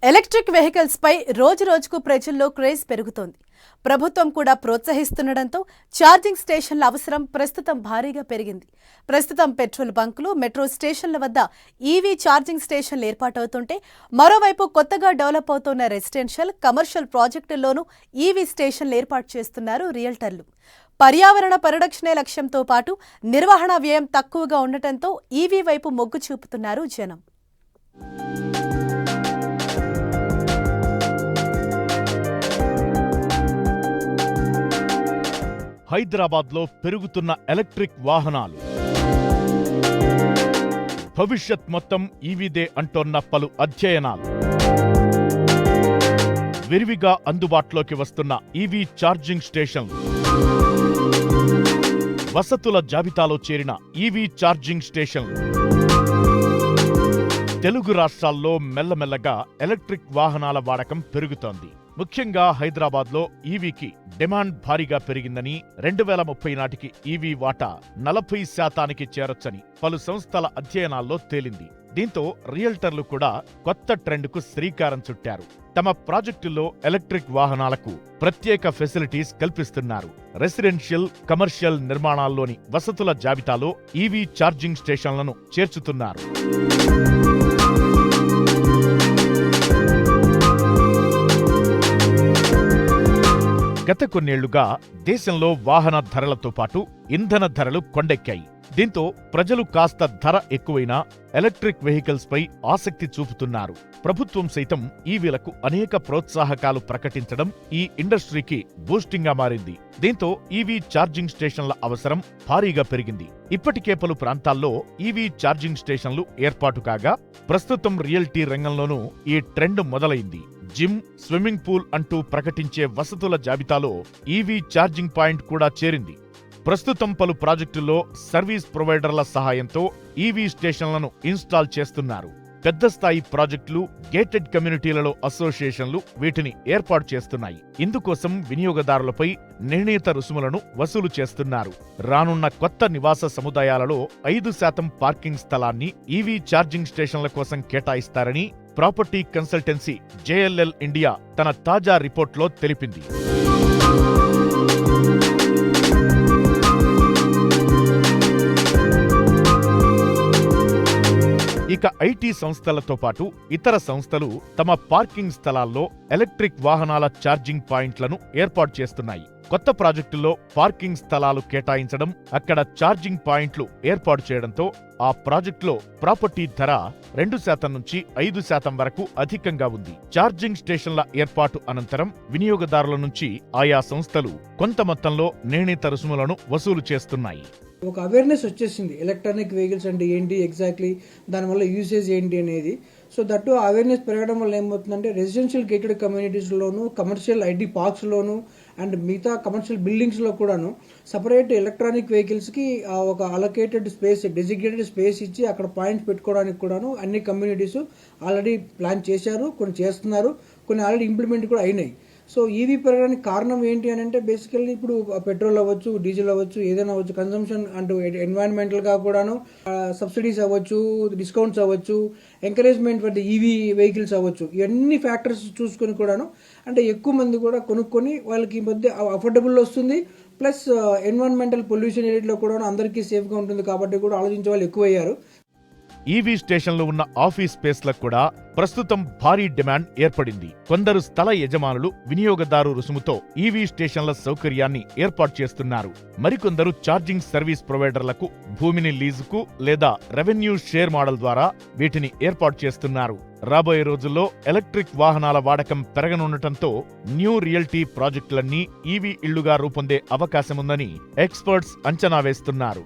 Electric vehicles పై రోజు రోజుకు ప్రజల్లో క్రేజ్ పెరుగుతోంది. ప్రభుత్వం కూడా ప్రోత్సహిస్తుండటంతో ఛార్జింగ్ స్టేషన్ల అవసరం ప్రస్తుతం భారీగా పెరిగింది. ప్రస్తుతం పెట్రోల్ బంకులు, మెట్రో స్టేషన్ల వద్ద ఈవీ ఛార్జింగ్ స్టేషన్లు ఏర్పాటవుతుంటే, మరోవైపు కొత్తగా డెవలప్ అవుతున్న రెసిడెన్షియల్, కమర్షియల్ ప్రాజెక్టుల్లోనూ ఈవీ స్టేషన్లు ఏర్పాటు చేస్తున్నారు రియల్టర్లు. పర్యావరణ పరిరక్షణే లక్ష్యంతో పాటు నిర్వహణ వ్యయం తక్కువగా ఉండటంతో ఈవీ వైపు మొగ్గు చూపుతున్నారు జనం. హైదరాబాద్లో పెరుగుతున్న ఎలక్ట్రిక్ వాహనాలు, భవిష్యత్ మొత్తం ఈవీదే అంటోన్న పలు అధ్యయనాలు, విరివిగా అందుబాటులోకి వస్తున్న ఈవీ ఛార్జింగ్ స్టేషన్లు, వసతుల జాబితాలో చేరిన ఈవీ ఛార్జింగ్ స్టేషన్లు. తెలుగు రాష్ట్రాల్లో మెల్లమెల్లగా ఎలక్ట్రిక్ వాహనాల వాడకం పెరుగుతోంది. ముఖ్యంగా హైదరాబాద్లో ఈవీకి డిమాండ్ భారీగా పెరిగిందని, 2030 నాటికి ఈవీ వాటా 40% చేరొచ్చని పలు సంస్థల అధ్యయనాల్లో తేలింది. దీంతో రియల్టర్లు కూడా కొత్త ట్రెండ్కు శ్రీకారం చుట్టారు. తమ ప్రాజెక్టుల్లో ఎలక్ట్రిక్ వాహనాలకు ప్రత్యేక ఫెసిలిటీస్ కల్పిస్తున్నారు. రెసిడెన్షియల్, కమర్షియల్ నిర్మాణాల్లోని వసతుల జాబితాలో ఈవీ ఛార్జింగ్ స్టేషన్లను చేర్చుతున్నారు. గత కొన్నేళ్లుగా దేశంలో వాహన ధరలతో పాటు ఇంధన ధరలు కొండెక్కాయి. దీంతో ప్రజలు కాస్త ధర ఎక్కువైనా ఎలక్ట్రిక్ వెహికల్స్ పై ఆసక్తి చూపుతున్నారు. ప్రభుత్వం సైతం ఈవీలకు అనేక ప్రోత్సాహకాలు ప్రకటించడం ఈ ఇండస్ట్రీకి బూస్టింగ్ గా మారింది. దీంతో ఈవీ ఛార్జింగ్ స్టేషన్ల అవసరం భారీగా పెరిగింది. ఇప్పటికే పలు ప్రాంతాల్లో ఈవీ ఛార్జింగ్ స్టేషన్లు ఏర్పాటు కాగా, ప్రస్తుతం రియల్టీ రంగంలోనూ ఈ ట్రెండ్ మొదలైంది. జిమ్, స్విమ్మింగ్ పూల్ అంటూ ప్రకటించే వసతుల జాబితాలో ఈవీ ఛార్జింగ్ పాయింట్ కూడా చేరింది. ప్రస్తుతం పలు ప్రాజెక్టుల్లో సర్వీస్ ప్రొవైడర్ల సహాయంతో ఈవీ స్టేషన్లను ఇన్స్టాల్ చేస్తున్నారు. పెద్ద స్థాయి ప్రాజెక్టులు, గేటెడ్ కమ్యూనిటీలలో అసోసియేషన్లు వీటిని ఏర్పాటు చేస్తున్నాయి. ఇందుకోసం వినియోగదారులపై నిర్ణీత రుసుములను వసూలు చేస్తున్నారు. రానున్న కొత్త నివాస సముదాయాలలో 5% పార్కింగ్ స్థలాన్ని ఈవీ ఛార్జింగ్ స్టేషన్ల కోసం కేటాయిస్తారని ప్రాపర్టీ కన్సల్టెన్సీ జేఎల్ఎల్ ఇండియా తన తాజా రిపోర్ట్లో తెలిపింది. ఇక ఐటీ సంస్థలతో పాటు ఇతర సంస్థలు తమ పార్కింగ్ స్థలాల్లో ఎలక్ట్రిక్ వాహనాల ఛార్జింగ్ పాయింట్లను ఏర్పాటు చేస్తున్నాయి. కొత్త ప్రాజెక్టుల్లో పార్కింగ్ స్థలాలు కేటాయించడం, అక్కడ ఛార్జింగ్ పాయింట్లు ఏర్పాటు చేయడంతో ఆ ప్రాజెక్టులో ప్రాపర్టీ ధర 2% నుంచి 5% వరకు అధికంగా ఉంది. ఛార్జింగ్ స్టేషన్ల ఏర్పాటు అనంతరం వినియోగదారుల నుంచి ఆయా సంస్థలు కొంత మొత్తంలో నిర్ణీత రుసుములను వసూలు చేస్తున్నాయి. ఒక అవేర్నెస్ వచ్చేసింది ఎలక్ట్రానిక్ వెహికల్స్ అంటే ఏంటి, ఎగ్జాక్ట్లీ దానివల్ల యూసేజ్ ఏంటి అనేది. సో దట్టు అవేర్నెస్ పెరగడం వల్ల ఏమవుతుందంటే, రెసిడెన్షియల్ గేటెడ్ కమ్యూనిటీస్లోను, కమర్షియల్ ఐటీ పార్క్స్లోను అండ్ మిగతా కమర్షియల్ బిల్డింగ్స్లో కూడాను సపరేట్ ఎలక్ట్రానిక్ వెహికల్స్కి ఒక అలొకేటెడ్ స్పేస్, డెసిగ్నేటెడ్ స్పేస్ ఇచ్చి అక్కడ పాయింట్స్ పెట్టుకోవడానికి కూడాను అన్ని కమ్యూనిటీస్ ఆల్రెడీ ప్లాన్ చేశారు, కొన్ని చేస్తున్నారు, కొన్ని ఆల్రెడీ ఇంప్లిమెంట్ కూడా అయినాయి. సో ఈవీ పెరగడానికి కారణం ఏంటి అని అంటే, బేసికల్లీ ఇప్పుడు పెట్రోల్ అవ్వచ్చు, డీజిల్ అవ్వచ్చు, ఏదైనా అవ్వచ్చు, కన్సంప్షన్ అంటూ ఎన్వైరన్మెంటల్గా కూడాను సబ్సిడీస్ అవ్వచ్చు, డిస్కౌంట్స్ అవ్వచ్చు, encouragement for the EV vehicles అవ్వచ్చు, ఇవన్నీ ఫ్యాక్టర్స్ చూసుకొని కూడాను అంటే ఎక్కువ మంది కూడా కొనుక్కొని వాళ్ళకి ఈ మధ్య అఫోర్డబుల్ వస్తుంది, ప్లస్ ఎన్వైరన్మెంటల్ పొల్యూషన్ ఏరియాలో కూడా అందరికీ సేఫ్గా ఉంటుంది కాబట్టి కూడా ఆలోచించే వాళ్ళు ఎక్కువయ్యారు. ఈవీ స్టేషన్లో ఉన్న ఆఫీస్ స్పేస్లకు కూడా ప్రస్తుతం భారీ డిమాండ్ ఏర్పడింది. కొందరు స్థల యజమానులు వినియోగదారు రుసుముతో ఈవీ స్టేషన్ల సౌకర్యాన్ని ఏర్పాటు చేస్తున్నారు. మరికొందరు ఛార్జింగ్ సర్వీస్ ప్రొవైడర్లకు భూమిని లీజుకు లేదా రెవెన్యూ షేర్ మోడల్ ద్వారా వీటిని ఏర్పాటు చేస్తున్నారు. రాబోయే రోజుల్లో ఎలక్ట్రిక్ వాహనాల వాడకం పెరగనుండటంతో న్యూ రియల్టీ ప్రాజెక్టులన్నీ ఈవీ ఇళ్లుగా రూపొందే అవకాశముందని ఎక్స్పర్ట్స్ అంచనా వేస్తున్నారు.